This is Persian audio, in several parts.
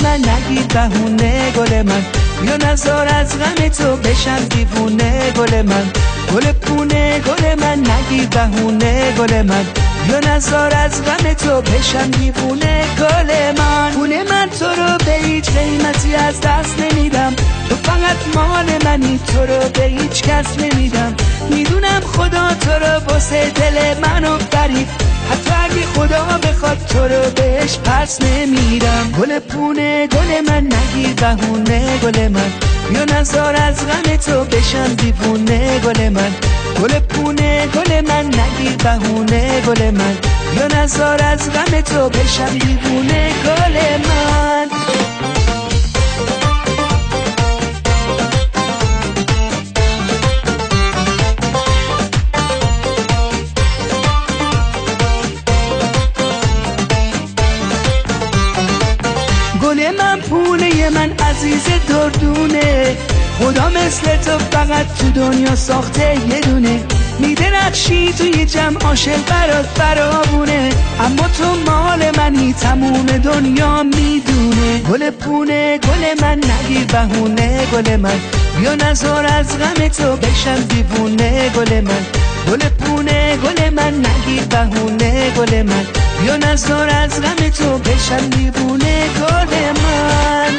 من نگیر بهونه گل من، بیا نزار از غم تو بشم دیوونه گل من. گل پونه گل من نگیر بهونه گل من، بیا نزار از غم تو بشم دیوونه گل من. پونه من تو رو به هیچ قیمتی از دست نمیدم، تو فقط مال منی، تو رو به هیچ کس نمیدم. میدونم خدا تو رو واسه دل منو برید، حتی اگه خدا بخواد تو رو بهش پس نمیرم. گل پونه گل من نگیر بهونه گل من، بیا نزار از غم تو بشم دیوونه گل من. گل پونه گل من نگیر بهونه گل من، بیا نزار از غم تو بشم دیوونه گل من. گل من پونه من عزیز دردونه، خدا مثل تو فقط تو دنیا ساخته یه دونه. میدرخشی توی جمع عاشق برات فراوونه، اما تو مال منی تموم دنیا میدونه. گل پونه گل من نگیر بهونه گل من، بیا نزار از غم تو بشم دیوونه گل من. گل پونه گل من نگیر بهونه گل من، بیا نزار از غم تو بشم دیوونه گل من.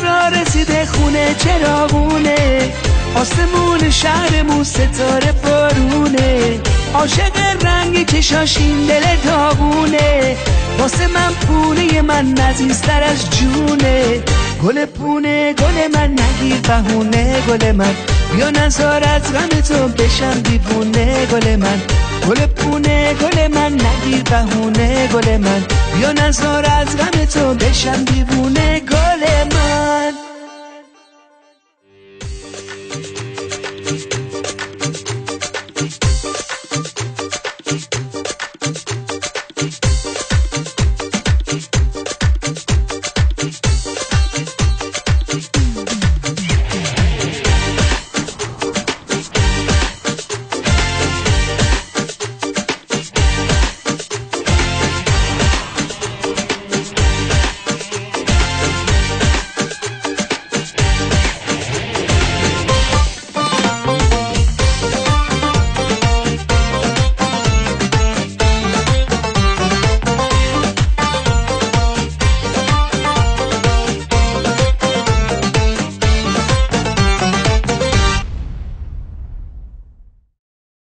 را رسیده خونه چراغونه، آسمون شهرمون ستاره بارونه. عاشق رنگ چشاشین دل داغونه، واسه من پونه من عزیزتر از جونه. گل پونه گل من نگیر بهونه گل من، بیا نزار از غم تو بشم دیوونه گل من. گل پونه گل من نگیر بهونه گل من، بیا نزار از غم تو بشم دیوونه گل من.